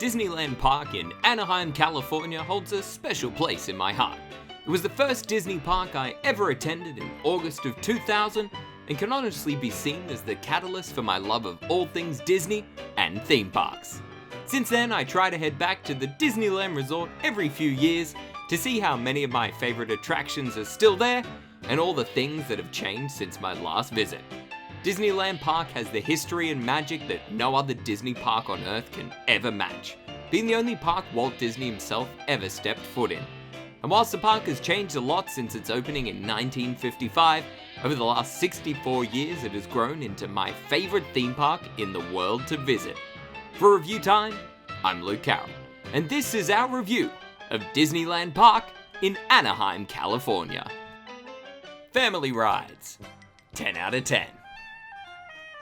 Disneyland Park in Anaheim, California holds a special place in my heart. It was the first Disney park I ever attended in August of 2000 and can honestly be seen as the catalyst for my love of all things Disney and theme parks. Since then, I try to head back to the Disneyland Resort every few years to see how many of my favorite attractions are still there and all the things that have changed since my last visit. Disneyland Park has the history and magic that no other Disney park on Earth can ever match, being the only park Walt Disney himself ever stepped foot in. And whilst the park has changed a lot since its opening in 1955, over the last 64 years it has grown into my favourite theme park in the world to visit. For Review Time, I'm Luke Carroll, and this is our review of Disneyland Park in Anaheim, California. Family rides, 10 out of 10.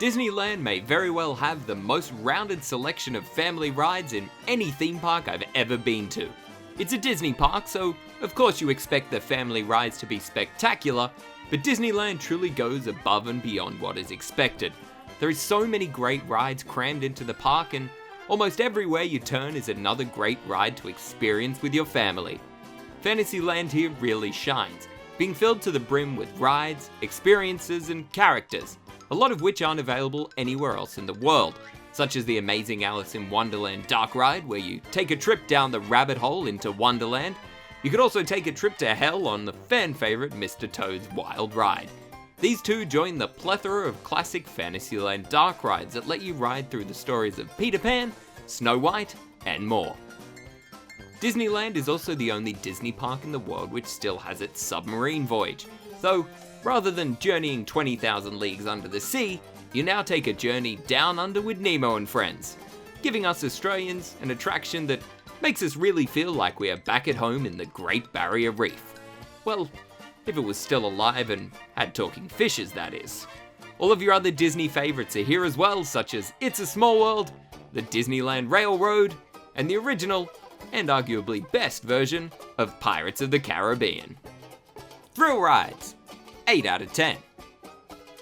Disneyland may very well have the most rounded selection of family rides in any theme park I've ever been to. It's a Disney park, so of course you expect the family rides to be spectacular, but Disneyland truly goes above and beyond what is expected. There is so many great rides crammed into the park, and almost everywhere you turn is another great ride to experience with your family. Fantasyland here really shines, being filled to the brim with rides, experiences, and characters, a lot of which aren't available anywhere else in the world, such as the amazing Alice in Wonderland dark ride where you take a trip down the rabbit hole into Wonderland. You could also take a trip to hell on the fan favourite Mr. Toad's Wild Ride. These two join the plethora of classic Fantasyland dark rides that let you ride through the stories of Peter Pan, Snow White, and more. Disneyland is also the only Disney park in the world which still has its submarine voyage, though rather than journeying 20,000 leagues under the sea, you now take a journey down under with Nemo and friends, giving us Australians an attraction that makes us really feel like we are back at home in the Great Barrier Reef. Well, if it was still alive and had talking fishes, that is. All of your other Disney favourites are here as well, such as It's a Small World, the Disneyland Railroad, and the original, and arguably best version, of Pirates of the Caribbean. Thrill rides, 8 out of 10.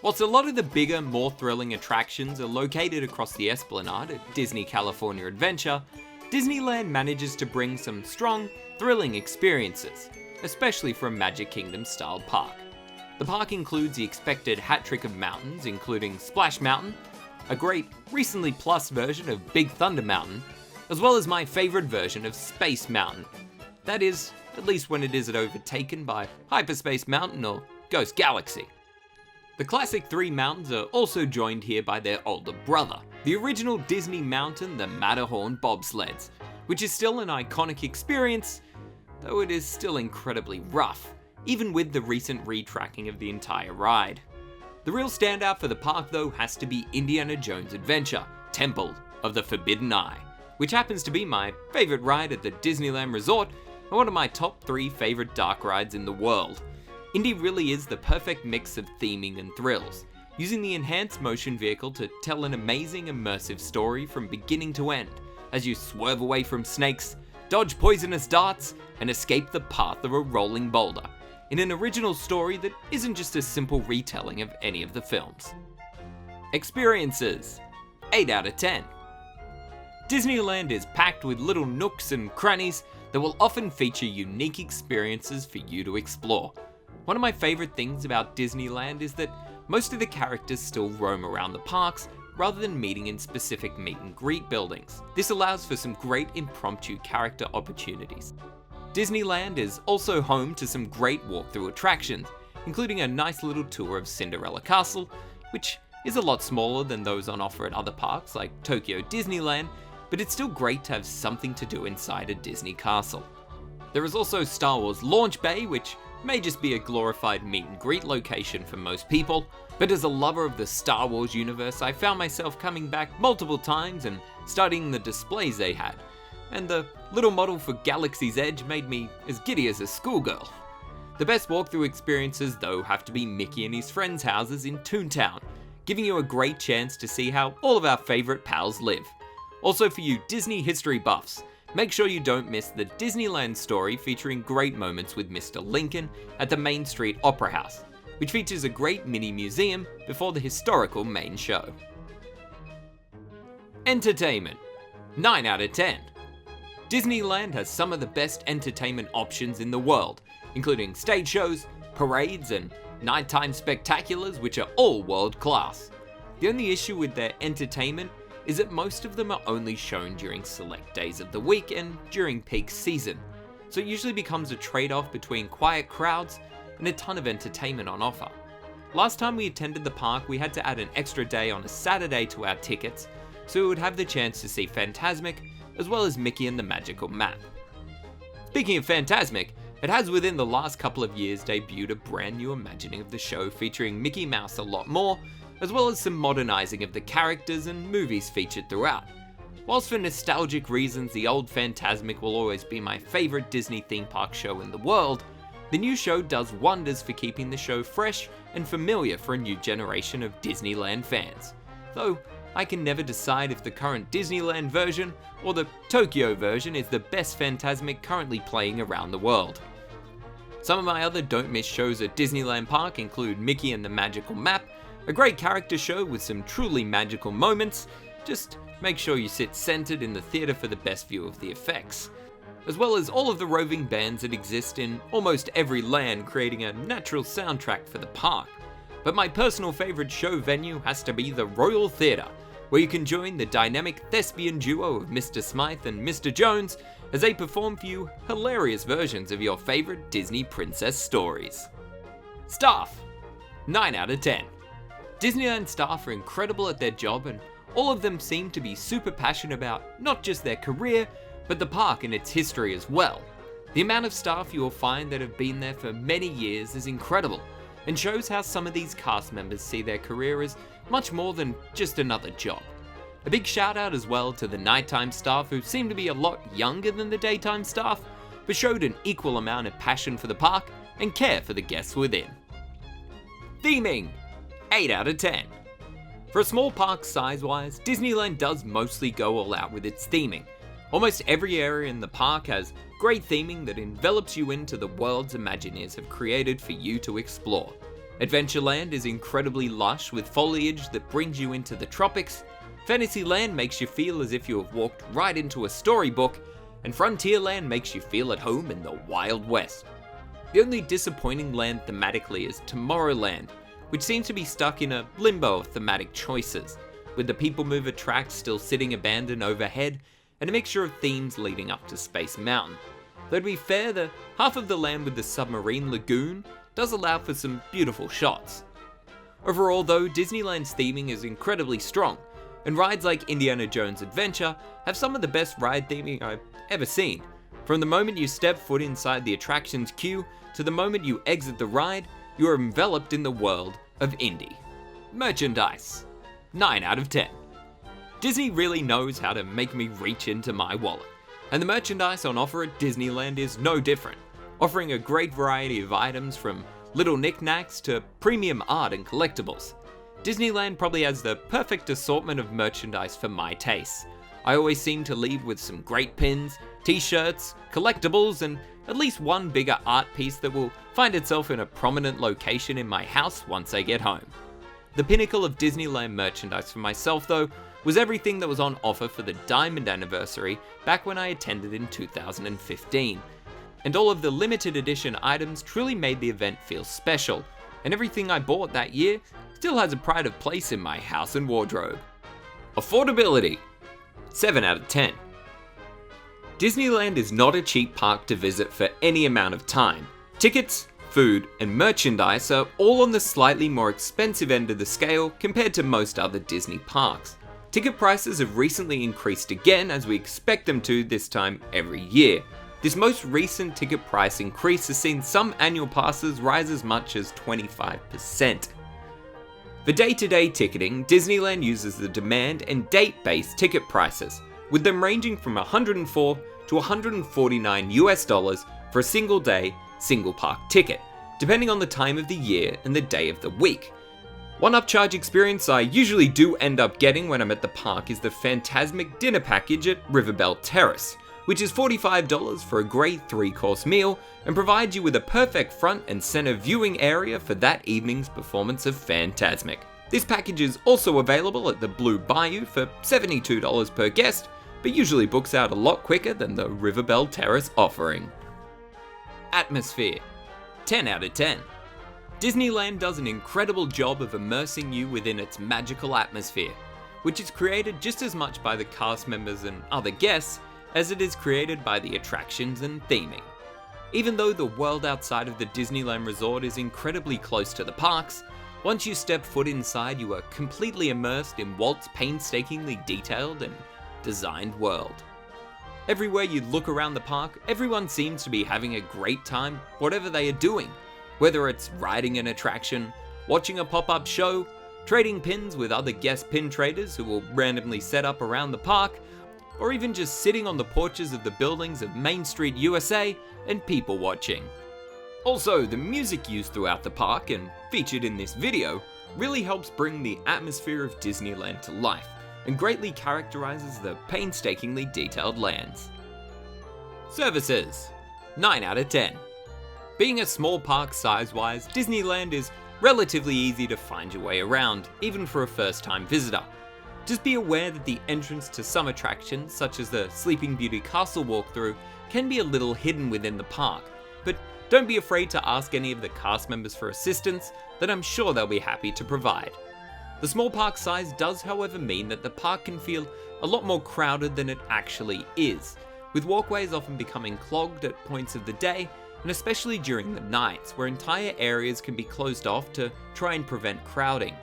Whilst a lot of the bigger, more thrilling attractions are located across the Esplanade at Disney California Adventure, Disneyland manages to bring some strong, thrilling experiences, especially for a Magic Kingdom-styled park. The park includes the expected hat trick of mountains, including Splash Mountain, a great, recently plus version of Big Thunder Mountain, as well as my favourite version of Space Mountain. That is, at least when it isn't overtaken by Hyperspace Mountain or Ghost Galaxy. The classic three mountains are also joined here by their older brother, the original Disney mountain, the Matterhorn bobsleds, which is still an iconic experience, though it is still incredibly rough, even with the recent retracking of the entire ride. The real standout for the park though has to be Indiana Jones Adventure, Temple of the Forbidden Eye, which happens to be my favourite ride at the Disneyland Resort and one of my top 3 favourite dark rides in the world. Indy really is the perfect mix of theming and thrills, using the enhanced motion vehicle to tell an amazing immersive story from beginning to end, as you swerve away from snakes, dodge poisonous darts, and escape the path of a rolling boulder, in an original story that isn't just a simple retelling of any of the films. Experiences, 8 out of 10. Disneyland is packed with little nooks and crannies that will often feature unique experiences for you to explore. One of my favourite things about Disneyland is that most of the characters still roam around the parks rather than meeting in specific meet and greet buildings. This allows for some great impromptu character opportunities. Disneyland is also home to some great walkthrough attractions, including a nice little tour of Cinderella Castle, which is a lot smaller than those on offer at other parks like Tokyo Disneyland, but it's still great to have something to do inside a Disney castle. There is also Star Wars Launch Bay, which may just be a glorified meet and greet location for most people, but as a lover of the Star Wars universe, I found myself coming back multiple times and studying the displays they had, and the little model for Galaxy's Edge made me as giddy as a schoolgirl. The best walkthrough experiences though have to be Mickey and his friends' houses in Toontown, giving you a great chance to see how all of our favourite pals live. Also for you Disney history buffs, make sure you don't miss the Disneyland story featuring great moments with Mr. Lincoln at the Main Street Opera House, which features a great mini museum before the historical main show. Entertainment, 9 out of 10. Disneyland has some of the best entertainment options in the world, including stage shows, parades, and nighttime spectaculars, which are all world class. The only issue with their entertainment is that most of them are only shown during select days of the week and during peak season, so it usually becomes a trade-off between quiet crowds and a ton of entertainment on offer. Last time we attended the park, we had to add an extra day on a Saturday to our tickets, so we would have the chance to see Fantasmic, as well as Mickey and the Magical Map. Speaking of Fantasmic, it has within the last couple of years debuted a brand new imagining of the show featuring Mickey Mouse a lot more, as well as some modernizing of the characters and movies featured throughout. Whilst for nostalgic reasons the old Fantasmic will always be my favorite Disney theme park show in the world, the new show does wonders for keeping the show fresh and familiar for a new generation of Disneyland fans. Though I can never decide if the current Disneyland version or the Tokyo version is the best Fantasmic currently playing around the world. Some of my other don't miss shows at Disneyland Park include Mickey and the Magical Map, a great character show with some truly magical moments. Just make sure you sit centered in the theater for the best view of the effects, as well as all of the roving bands that exist in almost every land, creating a natural soundtrack for the park. But my personal favorite show venue has to be the Royal Theater, where you can join the dynamic thespian duo of Mr. Smythe and Mr. Jones as they perform for you hilarious versions of your favorite Disney princess stories. Staff, 9 out of 10. Disneyland staff are incredible at their job, and all of them seem to be super passionate about not just their career, but the park and its history as well. The amount of staff you will find that have been there for many years is incredible, and shows how some of these cast members see their career as much more than just another job. A big shout out as well to the nighttime staff, who seem to be a lot younger than the daytime staff, but showed an equal amount of passion for the park and care for the guests within. Theming, 8 out of 10. For a small park size-wise, Disneyland does mostly go all out with its theming. Almost every area in the park has great theming that envelops you into the worlds Imagineers have created for you to explore. Adventureland is incredibly lush with foliage that brings you into the tropics, Fantasyland makes you feel as if you have walked right into a storybook, and Frontierland makes you feel at home in the Wild West. The only disappointing land thematically is Tomorrowland, which seems to be stuck in a limbo of thematic choices, with the People Mover tracks still sitting abandoned overhead, and a mixture of themes leading up to Space Mountain. Though to be fair, the half of the land with the submarine lagoon does allow for some beautiful shots. Overall though, Disneyland's theming is incredibly strong, and rides like Indiana Jones Adventure have some of the best ride theming I've ever seen. From the moment you step foot inside the attractions queue to the moment you exit the ride, you are enveloped in the world of Indy. Merchandise, 9 out of 10. Disney really knows how to make me reach into my wallet, and the merchandise on offer at Disneyland is no different, offering a great variety of items from little knickknacks to premium art and collectibles. Disneyland probably has the perfect assortment of merchandise for my tastes. I always seem to leave with some great pins, t-shirts, collectibles, and at least one bigger art piece that will find itself in a prominent location in my house once I get home. The pinnacle of Disneyland merchandise for myself though was everything that was on offer for the Diamond Anniversary back when I attended in 2015. And all of the limited edition items truly made the event feel special, and everything I bought that year still has a pride of place in my house and wardrobe. Affordability, 7 out of 10. Disneyland is not a cheap park to visit for any amount of time. Tickets, food, and merchandise are all on the slightly more expensive end of the scale compared to most other Disney parks. Ticket prices have recently increased again, as we expect them to this time every year. This most recent ticket price increase has seen some annual passes rise as much as 25%. For day-to-day ticketing, Disneyland uses the demand and date-based ticket prices, with them ranging from $104 to $149 for a single day, single park ticket, depending on the time of the year and the day of the week. One upcharge experience I usually do end up getting when I'm at the park is the Fantasmic dinner package at Riverbell Terrace, which is $45 for a great 3-course meal and provides you with a perfect front and center viewing area for that evening's performance of Fantasmic. This package is also available at the Blue Bayou for $72 per guest, but usually books out a lot quicker than the Riverbell Terrace offering. Atmosphere, 10 out of 10. Disneyland does an incredible job of immersing you within its magical atmosphere, which is created just as much by the cast members and other guests as it is created by the attractions and theming. Even though the world outside of the Disneyland Resort is incredibly close to the parks, once you step foot inside, you are completely immersed in Walt's painstakingly detailed and designed world. Everywhere you look around the park, everyone seems to be having a great time whatever they are doing, whether it's riding an attraction, watching a pop-up show, trading pins with other guest pin traders who will randomly set up around the park, or even just sitting on the porches of the buildings of Main Street USA and people watching. Also, the music used throughout the park and featured in this video really helps bring the atmosphere of Disneyland to life and greatly characterizes the painstakingly detailed lands. Services, 9 out of 10. Being a small park size-wise, Disneyland is relatively easy to find your way around, even for a first-time visitor. Just be aware that the entrance to some attractions, such as the Sleeping Beauty Castle walkthrough, can be a little hidden within the park, but don't be afraid to ask any of the cast members for assistance that I'm sure they'll be happy to provide. The small park size does, however, mean that the park can feel a lot more crowded than it actually is, with walkways often becoming clogged at points of the day, and especially during the nights, where entire areas can be closed off to try and prevent crowding.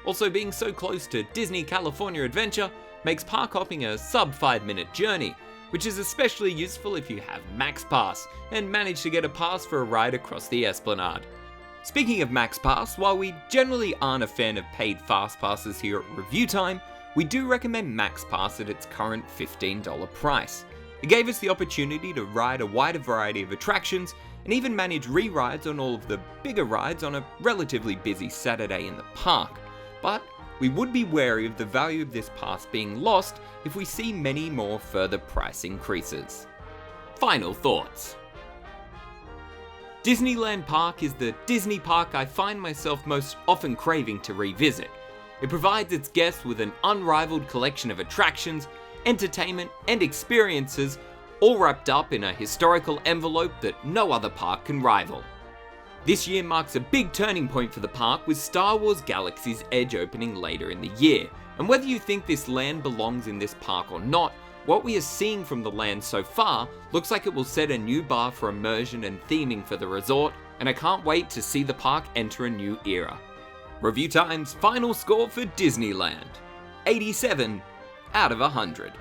Also, being so close to Disney California Adventure makes park hopping a sub 5-minute journey, which is especially useful if you have Max Pass and manage to get a pass for a ride across the Esplanade. Speaking of Max Pass, while we generally aren't a fan of paid fast passes here at ReviewTyme, we do recommend Max Pass at its current $15 price. It gave us the opportunity to ride a wider variety of attractions and even manage re-rides on all of the bigger rides on a relatively busy Saturday in the park. But we would be wary of the value of this pass being lost if we see many more further price increases. Final thoughts. Disneyland Park is the Disney park I find myself most often craving to revisit. It provides its guests with an unrivaled collection of attractions, entertainment, and experiences, all wrapped up in a historical envelope that no other park can rival. This year marks a big turning point for the park, with Star Wars Galaxy's Edge opening later in the year. And whether you think this land belongs in this park or not, what we are seeing from the land so far looks like it will set a new bar for immersion and theming for the resort, and I can't wait to see the park enter a new era. ReviewTyme's final score for Disneyland, 87 out of 100.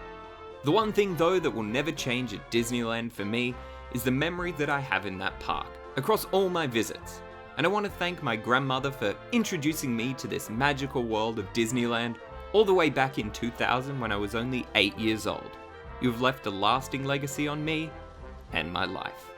The one thing though that will never change at Disneyland for me is the memory that I have in that park, across all my visits. And I want to thank my grandmother for introducing me to this magical world of Disneyland all the way back in 2000 when I was only 8 years old. You have left a lasting legacy on me and my life.